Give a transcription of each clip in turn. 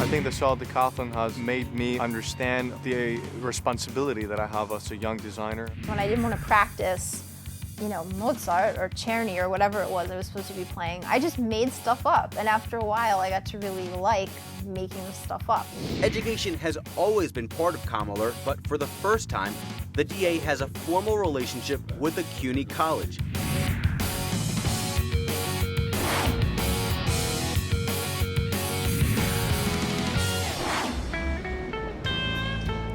I think the Solid Decathlon has made me understand the responsibility that I have as a young designer. When I didn't want to practice, Mozart or Czerny or whatever it was I was supposed to be playing, I just made stuff up. And after a while, I got to really like making stuff up. Education has always been part of Kamler, but for the first time, the DA has a formal relationship with the CUNY College.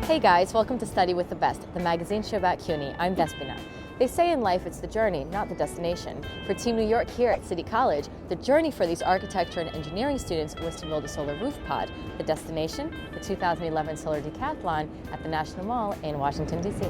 Hey guys, welcome to Study with the Best, the magazine show about CUNY. I'm Despina. They say in life it's the journey, not the destination. For Team New York here at City College, the journey for these architecture and engineering students was to build a solar roof pod. The destination, the 2011 Solar Decathlon at the National Mall in Washington, D.C.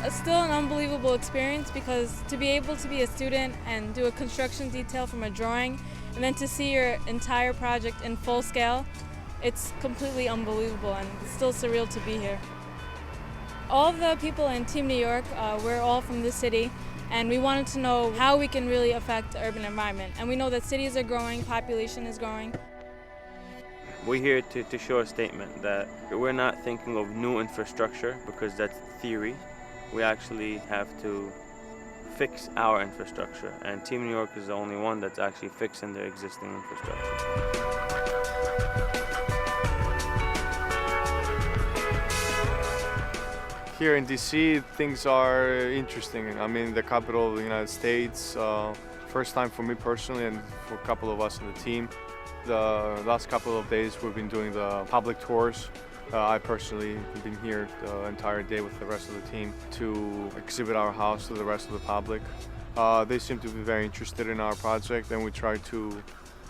It's still an unbelievable experience because to be able to be a student and do a construction detail from a drawing and then to see your entire project in full scale, it's completely unbelievable and it's still surreal to be here. All of the people in Team New York, we're all from this city and we wanted to know how we can really affect the urban environment. And we know that cities are growing, population is growing. We're here to show a statement that we're not thinking of new infrastructure because that's theory. We actually have to fix our infrastructure, and Team New York is the only one that's actually fixing their existing infrastructure. Here in DC, things are interesting. I mean, the capital of the United States, first time for me personally and for a couple of us in the team. The last couple of days we've been doing the public tours. I personally have been here the entire day with the rest of the team to exhibit our house to the rest of the public. They seem to be very interested in our project, and we try to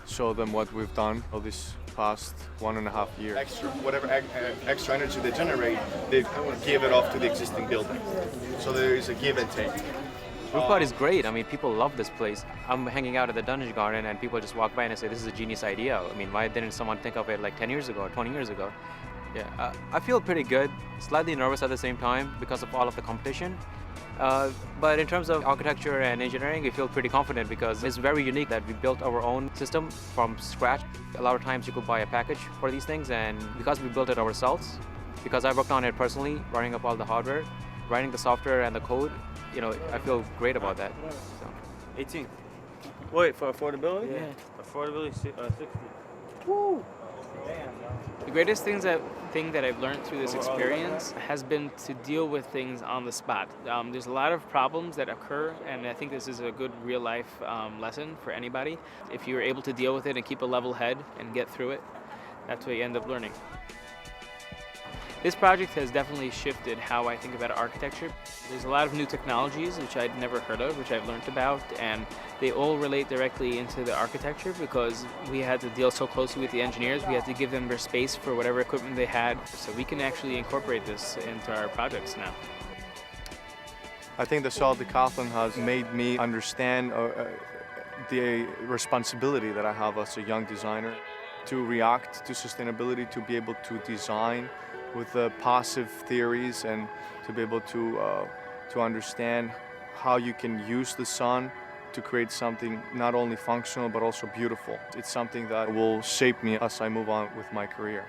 show them what we've done all this past 1.5 years. Whatever extra energy they generate, they give it off to the existing building. So there is a give and take. Roof pod is great. I mean, people love this place. I'm hanging out at the Dungeon Garden and people just walk by and say, this is a genius idea. I mean, why didn't someone think of it like 10 years ago or 20 years ago? Yeah, I feel pretty good, slightly nervous at the same time because of all of the competition. But in terms of architecture and engineering, we feel pretty confident because it's very unique that we built our own system from scratch. A lot of times you could buy a package for these things, and because we built it ourselves, because I worked on it personally, running up all the hardware, writing the software and the code, I feel great about that. So. 18. Wait, for affordability? Yeah. Affordability, 60. Woo! The greatest thing that I've learned through this experience has been to deal with things on the spot. There's a lot of problems that occur, and I think this is a good real-life lesson for anybody. If you're able to deal with it and keep a level head and get through it, that's what you end up learning. This project has definitely shifted how I think about architecture. There's a lot of new technologies which I'd never heard of, which I've learned about, and they all relate directly into the architecture because we had to deal so closely with the engineers. We had to give them their space for whatever equipment they had, so we can actually incorporate this into our projects now. I think the Solid Decathlon has made me understand the responsibility that I have as a young designer to react to sustainability, to be able to design with the positive theories and to be able to understand how you can use the sun to create something not only functional but also beautiful. It's something that will shape me as I move on with my career.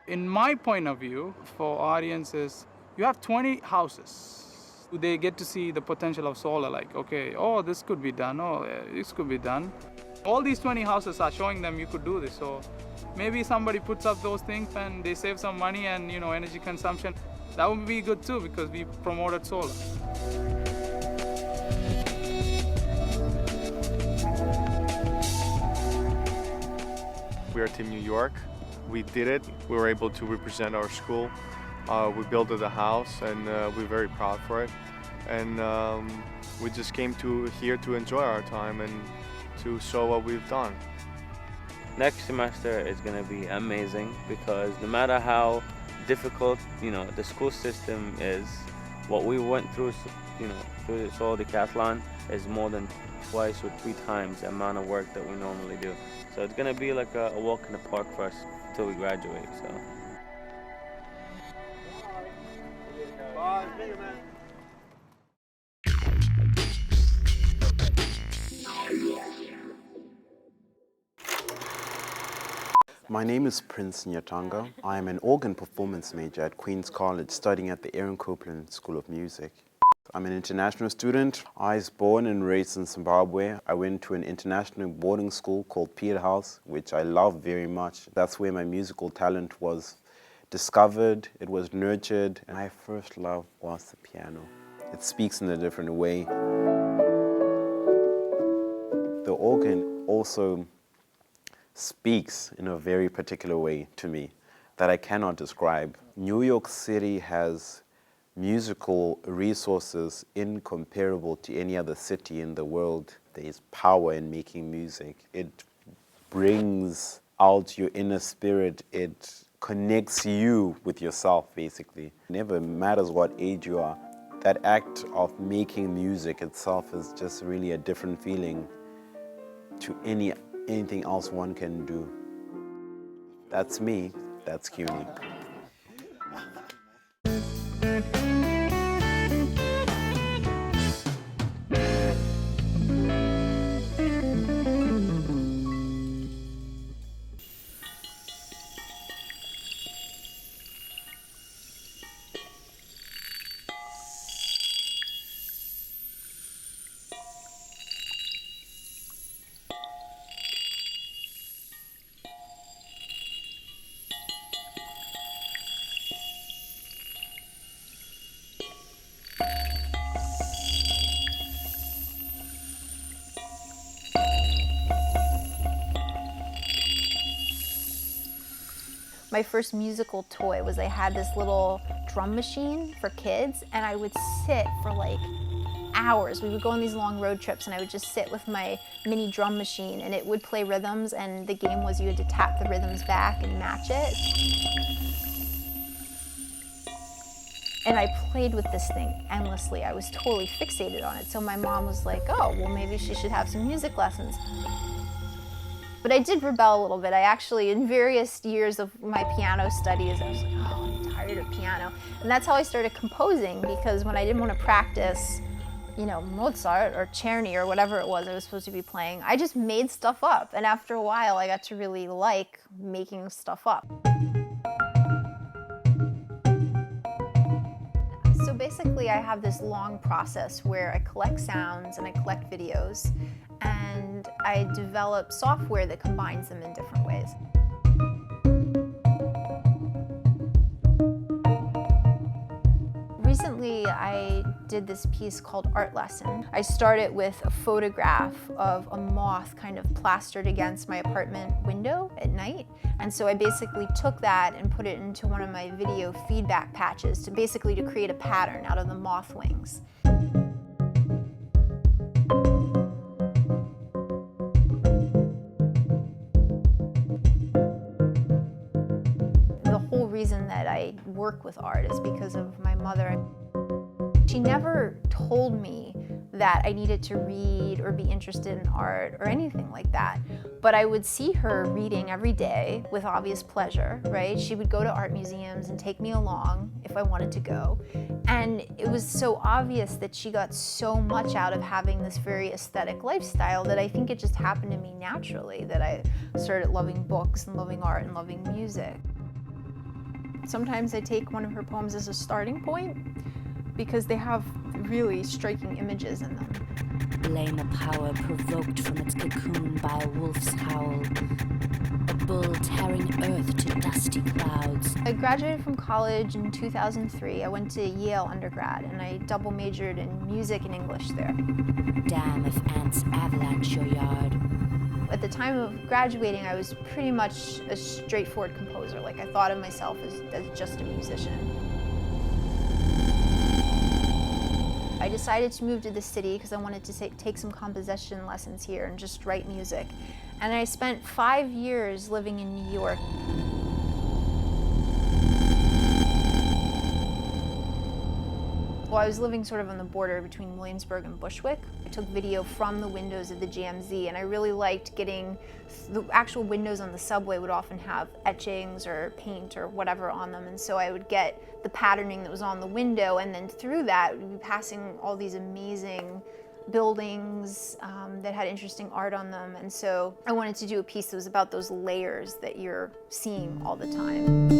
In my point of view, for audiences, you have 20 houses. They get to see the potential of solar, like, okay, oh, this could be done, oh, this could be done. All these 20 houses are showing them you could do this, so maybe somebody puts up those things and they save some money and, energy consumption. That would be good too because we promoted solar. we are Team New York. We did it. We were able to represent our school. We built a house, and we're very proud for it. And we just came here to enjoy our time and to show what we've done. Next semester is going to be amazing because no matter how difficult, the school system is, what we went through, through this whole decathlon is more than twice or 3 times the amount of work that we normally do. So it's going to be like a walk in the park for us until we graduate. So. My name is Prince Nyatanga. I am an organ performance major at Queen's College, studying at the Aaron Copeland School of Music. I'm an international student. I was born and raised in Zimbabwe. I went to an international boarding school called Peterhouse, which I love very much. That's where my musical talent was discovered, it was nurtured, and my first love was the piano. It speaks in a different way. The organ also speaks in a very particular way to me that I cannot describe. New York City has musical resources incomparable to any other city in the world. There is power in making music. It brings out your inner spirit. It connects you with yourself, basically. It never matters what age you are. That act of making music itself is just really a different feeling to anything else one can do. That's me, that's CUNY. My first musical toy was I had this little drum machine for kids, and I would sit for like hours. We would go on these long road trips, and I would just sit with my mini drum machine, and it would play rhythms, and the game was you had to tap the rhythms back and match it. And I played with this thing endlessly. I was totally fixated on it. So my mom was like, oh, well, maybe she should have some music lessons. But I did rebel a little bit. I actually, in various years of my piano studies, I was like, oh, I'm tired of piano. And that's how I started composing, because when I didn't want to practice, Mozart or Czerny or whatever it was I was supposed to be playing, I just made stuff up. And after a while, I got to really like making stuff up. So basically, I have this long process where I collect sounds and I collect videos, and I develop software that combines them in different ways. Recently, I did this piece called Art Lesson. I started with a photograph of a moth kind of plastered against my apartment window at night. And so I basically took that and put it into one of my video feedback patches to create a pattern out of the moth wings. The whole reason that I work with art is because of my mother. She never told me that I needed to read or be interested in art or anything like that. But I would see her reading every day with obvious pleasure, right? She would go to art museums and take me along if I wanted to go. And it was so obvious that she got so much out of having this very aesthetic lifestyle that I think it just happened to me naturally, that I started loving books and loving art and loving music. Sometimes I take one of her poems as a starting point because they have really striking images in them. Blame a power provoked from its cocoon by a wolf's howl, a bull tearing earth to dusty clouds. I graduated from college in 2003. I went to Yale undergrad, and I double majored in music and English there. Damn if ants avalanche your yard, At the time of graduating, I was pretty much a straightforward composer. Like, I thought of myself as just a musician. I decided to move to the city because I wanted to take some composition lessons here and just write music. And I spent 5 years living in New York. Well, I was living sort of on the border between Williamsburg and Bushwick. I took video from the windows of the GMZ, and I really liked getting the actual windows on the subway would often have etchings or paint or whatever on them, and so I would get the patterning that was on the window, and then through that we'd be passing all these amazing buildings that had interesting art on them, and so I wanted to do a piece that was about those layers that you're seeing all the time.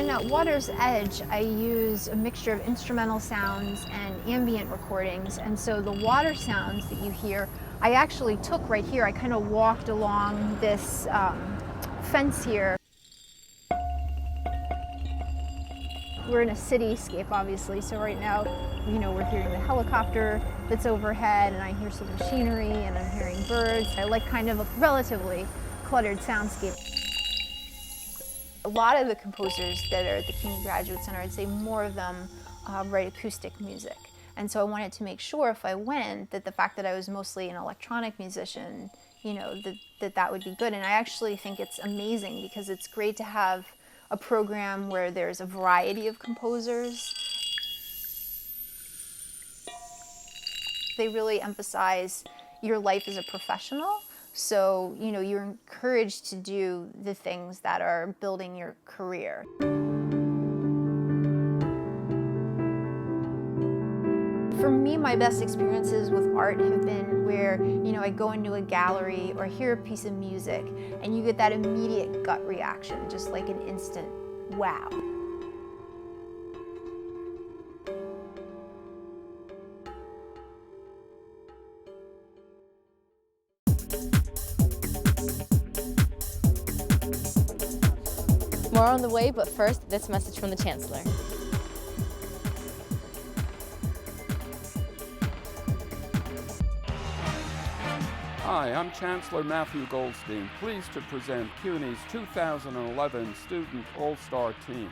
At Water's Edge, I use a mixture of instrumental sounds and ambient recordings, and so the water sounds that you hear, I actually took right here. I kind of walked along this fence here. We're in a cityscape, obviously, so right now, you know, we're hearing the helicopter that's overhead, and I hear some machinery, and I'm hearing birds. I like kind of a relatively cluttered soundscape. A lot of the composers that are at the CUNY Graduate Center, I'd say more of them write acoustic music. And so I wanted to make sure if I went that the fact that I was mostly an electronic musician, you know, that would be good. And I actually think it's amazing because it's great to have a program where there's a variety of composers. They really emphasize your life as a professional. So, you know, you're encouraged to do the things that are building your career. For me, my best experiences with art have been where, you know, I go into a gallery or hear a piece of music and you get that immediate gut reaction, just like an instant wow. More on the way, but first, this message from the Chancellor. Hi, I'm Chancellor Matthew Goldstein, pleased to present CUNY's 2011 Student All-Star Team.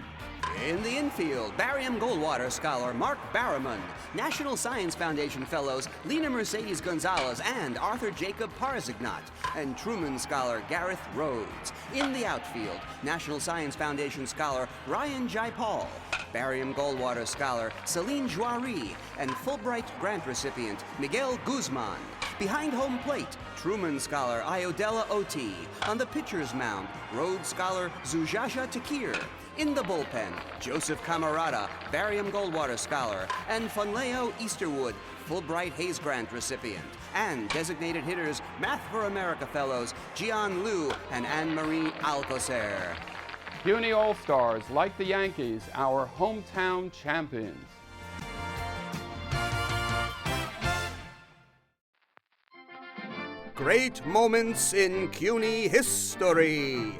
In the infield, Barium Goldwater scholar Mark Barriman, National Science Foundation fellows Lena Mercedes Gonzalez and Arthur Jacob Parzignat, and Truman scholar Gareth Rhodes. In the outfield, National Science Foundation scholar Ryan Jaipal, Barium Goldwater scholar Celine Joiry, and Fulbright grant recipient Miguel Guzman. Behind home plate, Truman scholar Iodella Oti. On the pitcher's mound, Rhodes scholar Zujasha Takir. In the bullpen, Joseph Camarada, Barium Goldwater scholar, and Funleo Easterwood, Fulbright Hayes Grant recipient. And designated hitters, Math for America fellows Gian Liu and Anne-Marie Alcocer. CUNY All-Stars, like the Yankees, our hometown champions. Great moments in CUNY history.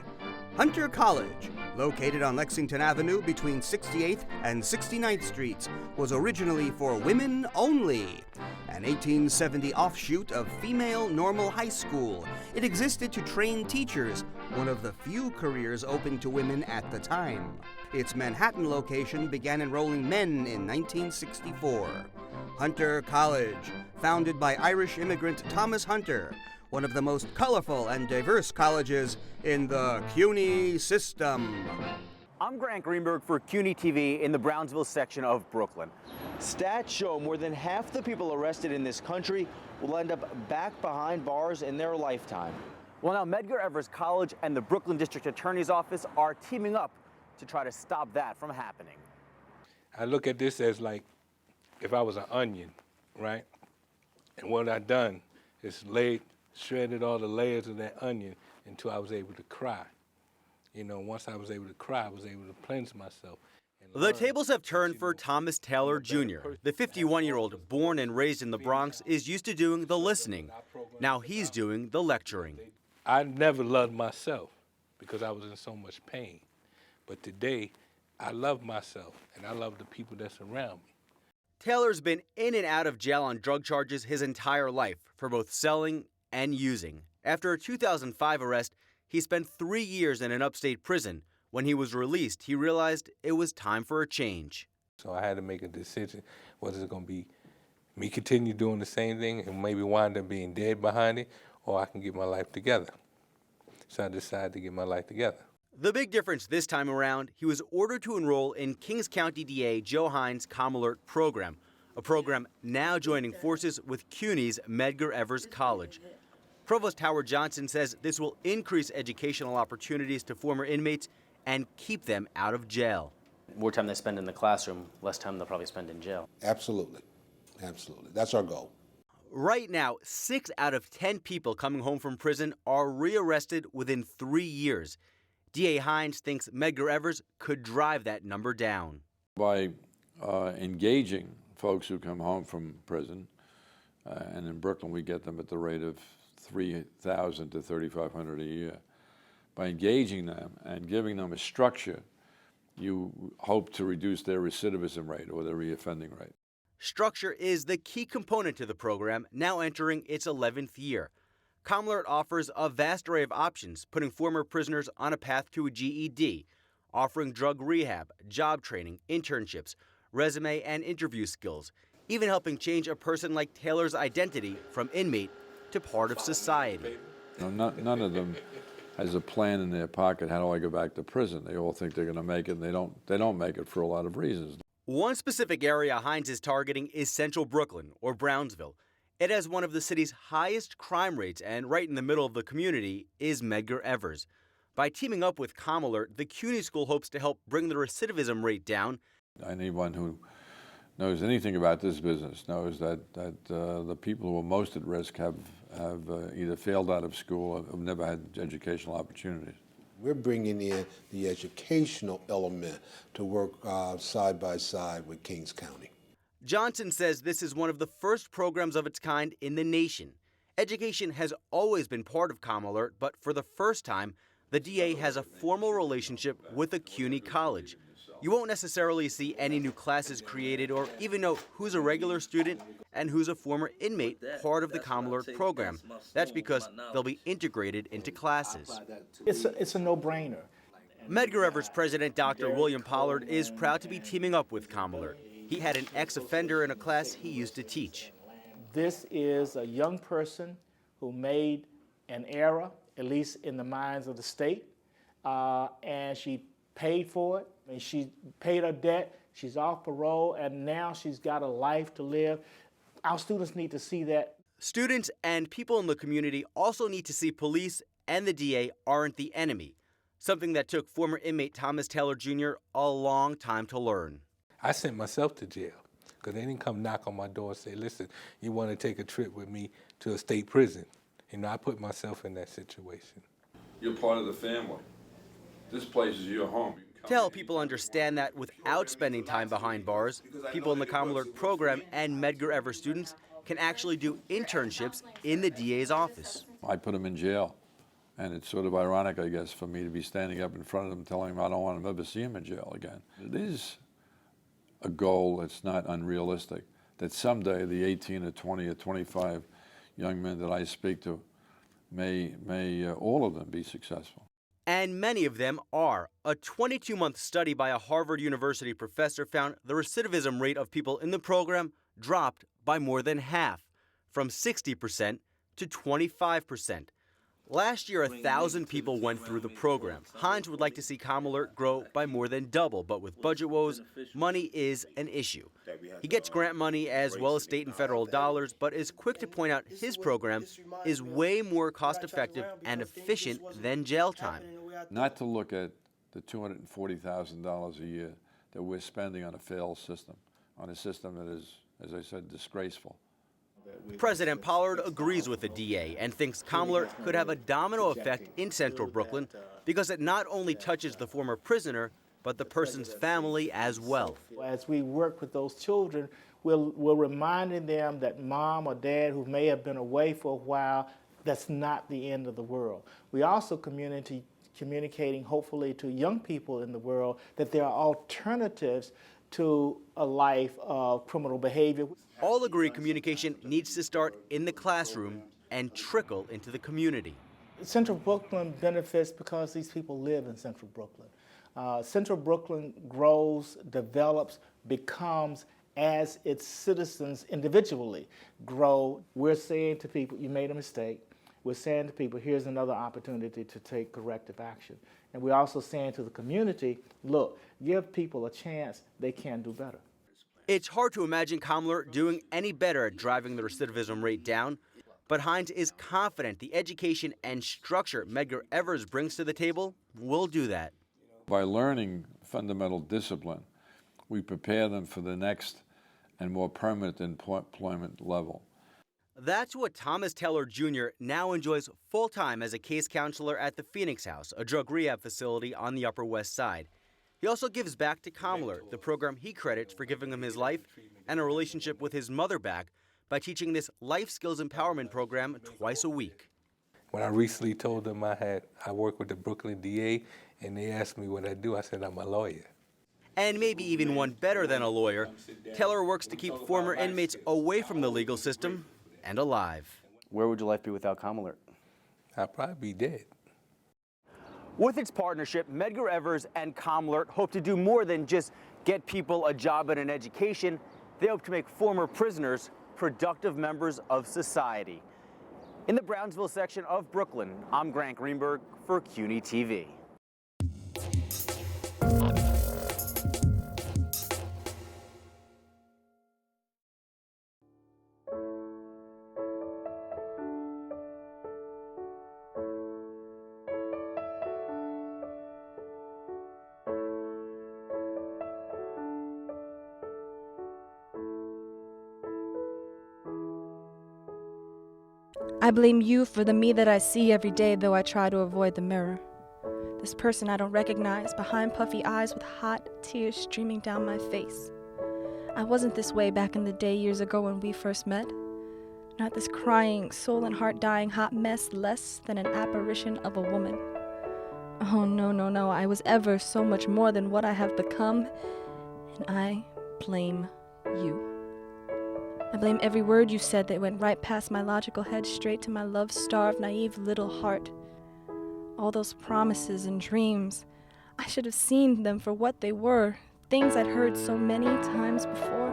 Hunter College, located on Lexington Avenue between 68th and 69th Streets, was originally for women only. An 1870 offshoot of Female Normal High School, it existed to train teachers, one of the few careers open to women at the time. Its Manhattan location began enrolling men in 1964. Hunter College, founded by Irish immigrant Thomas Hunter, one of the most colorful and diverse colleges in the CUNY system. I'm Grant Greenberg for CUNY TV in the Brownsville section of Brooklyn. Stats show more than half the people arrested in this country will end up back behind bars in their lifetime. Well, now Medgar Evers College and the Brooklyn District Attorney's Office are teaming up to try to stop that from happening. I look at this as like if I was an onion, right? And what I done is shredded all the layers of that onion until I was able to cry. You know, once I was able to cry, I was able to cleanse myself. The tables have turned for Thomas Taylor Jr. The 51-year-old, born and raised in the Bronx, is used to doing the listening. Now he's doing the lecturing. I never loved myself because I was in so much pain. But today, I love myself and I love the people that surround me. Taylor's been in and out of jail on drug charges his entire life for both selling and using. After a 2005 arrest, he spent 3 years in an upstate prison. When he was released, he realized it was time for a change. So I had to make a decision. Was it going to be me continue doing the same thing and maybe wind up being dead behind it, or I can get my life together? So I decided to get my life together. The big difference this time around, he was ordered to enroll in Kings County DA Joe Hines' ComAlert program, a program now joining forces with CUNY's Medgar Evers College. Provost Howard Johnson says this will increase educational opportunities to former inmates and keep them out of jail. More time they spend in the classroom, less time they'll probably spend in jail. Absolutely. Absolutely. That's our goal. Right now, 6 out of 10 people coming home from prison are rearrested within 3 years. DA Hines thinks Medgar Evers could drive that number down. By engaging folks who come home from prison, and in Brooklyn we get them at the rate of 3,000 to 3,500 a year. By engaging them and giving them a structure, you hope to reduce their recidivism rate or their reoffending rate. Structure is the key component to the program, now entering its 11th year. ComAlert offers a vast array of options, putting former prisoners on a path to a GED, offering drug rehab, job training, internships, resume and interview skills, even helping change a person like Taylor's identity from inmate to part of society. None of them has a plan in their pocket, how do I go back to prison? They all think they're going to make it, and they don't make it for a lot of reasons. One specific area Hines is targeting is central Brooklyn, or Brownsville. It has one of the city's highest crime rates, and right in the middle of the community is Medgar Evers. By teaming up with ComAlert, the CUNY school hopes to help bring the recidivism rate down. Anyone who knows anything about this business knows that the people who are most at risk have either failed out of school or have never had educational opportunities. We're bringing in the educational element to work side by side with Kings County. Johnson says this is one of the first programs of its kind in the nation. Education has always been part of ComAlert, but for the first time, the DA has a formal relationship with a CUNY college. You won't necessarily see any new classes created or even know who's a regular student and who's a former inmate part of the ComAlert program. That's because they'll be integrated into classes. It's a no-brainer. Medgar Evers President Dr. William Pollard is proud to be teaming up with ComAlert. He had an ex-offender in a class he used to teach. This is a young person who made an error, at least in the minds of the state, and she paid for it. And she paid her debt, she's off parole, and now she's got a life to live. Our students need to see that. Students and people in the community also need to see police and the DA aren't the enemy, something that took former inmate Thomas Taylor Jr. a long time to learn. I sent myself to jail because they didn't come knock on my door and say, listen, you want to take a trip with me to a state prison. You know, I put myself in that situation. You're part of the family. This place is your home. To help people understand that without spending time behind bars, people in the ComAlert program and Medgar Evers students can actually do internships in the DA's office. I put them in jail, and it's sort of ironic, I guess, for me to be standing up in front of them telling them I don't want to ever see them in jail again. It is a goal that's not unrealistic, that someday the 18 or 20 or 25 young men that I speak to may all of them be successful. And many of them are. A 22-month study by a Harvard University professor found the recidivism rate of people in the program dropped by more than half, from 60% to 25%. Last year, 1,000 people went through the program. Hines would like to see ComAlert grow by more than double, but with budget woes, money is an issue. He gets grant money as well as state and federal dollars, but is quick to point out his program is way more cost-effective and efficient than jail time. Not to look at the $240,000 a year that we're spending on a failed system, on a system that is, as I said, disgraceful. President Pollard agrees with the DA and thinks ComAlert could have a domino effect in central Brooklyn because it not only touches the former prisoner, but the person's family as well. As we work with those children, we're reminding them that mom or dad who may have been away for a while, that's not the end of the world. We also communicating hopefully to young people in the world that there are alternatives to a life of criminal behavior. All agree communication needs to start in the classroom and trickle into the community. Central Brooklyn benefits because these people live in Central Brooklyn. Central Brooklyn grows, develops, becomes as its citizens individually grow. We're saying to people, you made a mistake. We're saying to people, here's another opportunity to take corrective action. And we're also saying to the community, look, give people a chance, they can do better. It's hard to imagine Kamler doing any better at driving the recidivism rate down, but Hines is confident the education and structure Medgar Evers brings to the table will do that. By learning fundamental discipline, we prepare them for the next and more permanent employment level. That's what Thomas Taylor Jr. now enjoys full-time as a case counselor at the Phoenix House, a drug rehab facility on the Upper West Side. He also gives back to Kamler, the program he credits for giving him his life and a relationship with his mother back by teaching this life skills empowerment program twice a week. When I recently told them I work with the Brooklyn DA and they asked me what I do, I said I'm a lawyer. And maybe even one better than a lawyer, Taylor works to keep former inmates away from the legal system and alive. Where would your life be without Kamler? I'd probably be dead. With its partnership, Medgar Evers and Kamler hope to do more than just get people a job and an education. They hope to make former prisoners productive members of society. In the Brownsville section of Brooklyn, I'm Grant Greenberg for CUNY TV. I blame you for the me that I see every day, though I try to avoid the mirror. This person I don't recognize, behind puffy eyes with hot tears streaming down my face. I wasn't this way back in the day years ago when we first met. Not this crying, soul and heart dying hot mess, less than an apparition of a woman. Oh no, no, no, I was ever so much more than what I have become, and I blame you. I blame every word you said that went right past my logical head, straight to my love-starved, naive little heart. All those promises and dreams, I should have seen them for what they were, things I'd heard so many times before.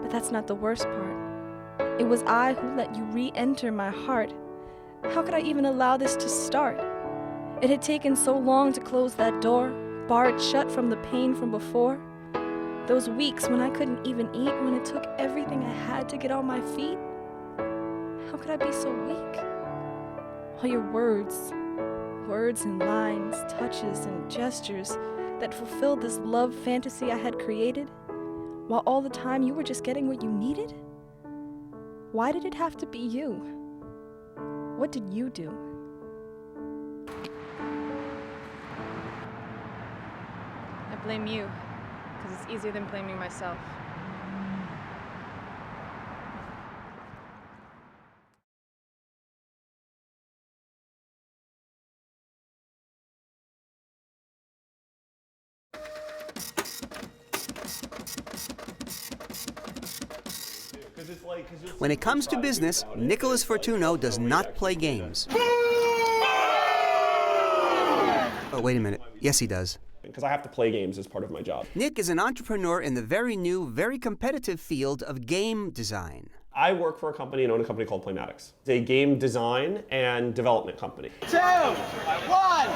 But that's not the worst part. It was I who let you re-enter my heart. How could I even allow this to start? It had taken so long to close that door, bar it shut from the pain from before. Those weeks when I couldn't even eat, when it took everything I had to get on my feet. How could I be so weak? All your words and lines, touches and gestures that fulfilled this love fantasy I had created, while all the time you were just getting what you needed? Why did it have to be you? What did you do? I blame you. Because it's easier than blaming myself. When it comes to business, Nicholas Fortugno does not play games. Oh, wait a minute. Yes, he does. Because I have to play games as part of my job. Nick is an entrepreneur in the very new, very competitive field of game design. I work for a company and own a company called Playmatics. It's a game design and development company. 2, 1,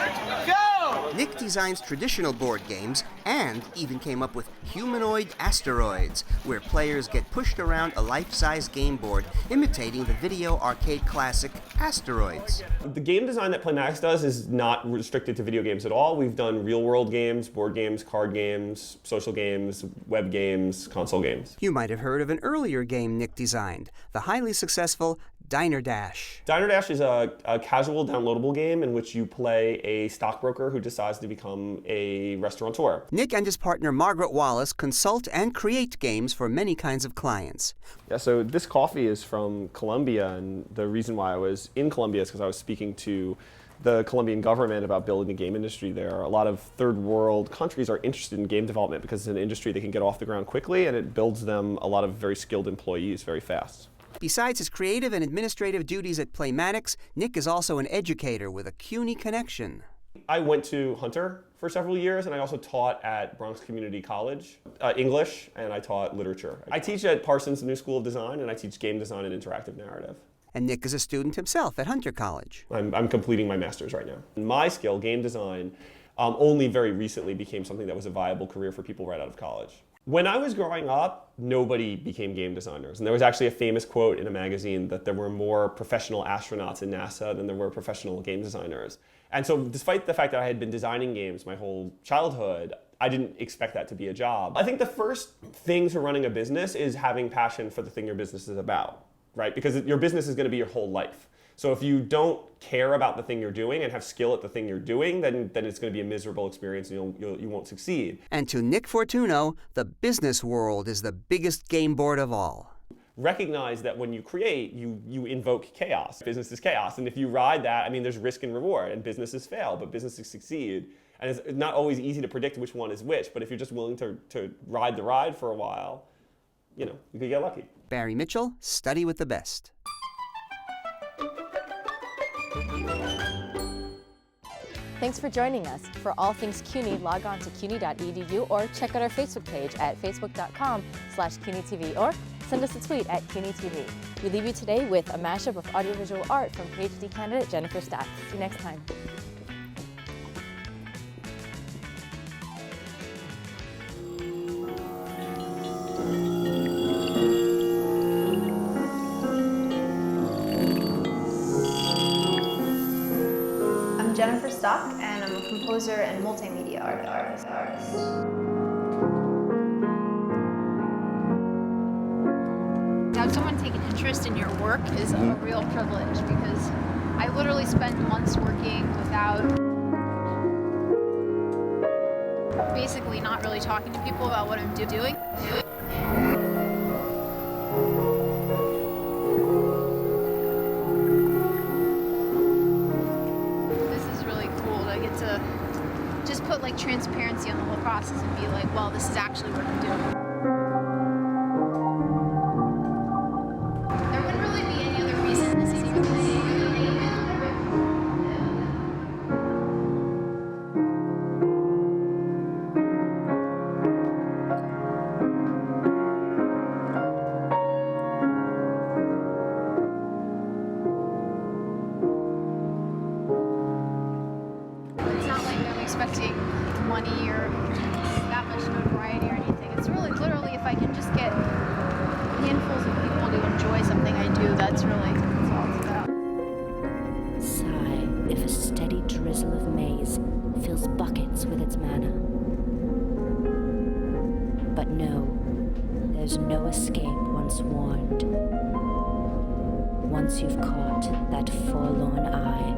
go! Nick designs traditional board games and even came up with humanoid asteroids, where players get pushed around a life-size game board, imitating the video arcade classic Asteroids. The game design that Playmatics does is not restricted to video games at all. We've done real-world games, board games, card games, social games, web games, console games. You might have heard of an earlier game Nick designed, the highly successful Diner Dash. Diner Dash is a casual downloadable game in which you play a stockbroker who decides to become a restaurateur. Nick and his partner Margaret Wallace consult and create games for many kinds of clients. Yeah, so this coffee is from Colombia, and the reason why I was in Colombia is because I was speaking to the Colombian government about building the game industry there. A lot of third world countries are interested in game development because it's an industry that can get off the ground quickly, and it builds them a lot of very skilled employees very fast. Besides his creative and administrative duties at Playmatics, Nick is also an educator with a CUNY connection. I went to Hunter for several years, and I also taught at Bronx Community College, English, and I taught literature. I teach at Parsons New School of Design, and I teach game design and interactive narrative. And Nick is a student himself at Hunter College. I'm completing my master's right now. My skill, game design, only very recently became something that was a viable career for people right out of college. When I was growing up, nobody became game designers. And there was actually a famous quote in a magazine that there were more professional astronauts in NASA than there were professional game designers. And so despite the fact that I had been designing games my whole childhood, I didn't expect that to be a job. I think the first thing to running a business is having passion for the thing your business is about, right? Because your business is going to be your whole life. So if you don't care about the thing you're doing and have skill at the thing you're doing, then it's going to be a miserable experience and you won't succeed. And to Nick Fortugno, the business world is the biggest game board of all. Recognize that when you create, you invoke chaos. Business is chaos, and if you ride that, I mean, there's risk and reward, and businesses fail, but businesses succeed. And it's not always easy to predict which one is which, but if you're just willing to ride the ride for a while, you could get lucky. Barry Mitchell, Study with the Best. Thanks for joining us. For all things CUNY, log on to cuny.edu or check out our Facebook page at facebook.com/CUNYTV or send us a tweet at CUNY TV. We leave you today with a mashup of audiovisual art from PhD candidate Jennifer Stack. See you next time. Jennifer Stock, and I'm a composer and multimedia artist. To have someone take an interest in your work is a real privilege because I literally spent months working without basically not really talking to people about what I'm doing. Put like transparency on the whole process and be like, well, this is actually what I'm doing. There wouldn't really be any other reason this is even the same. Expecting money or that much notoriety or anything. It's really literally if I can just get handfuls of people to enjoy something I do, that's all it's about. Sigh if a steady drizzle of maize fills buckets with its manna. But no, there's no escape once warned. Once you've caught that forlorn eye,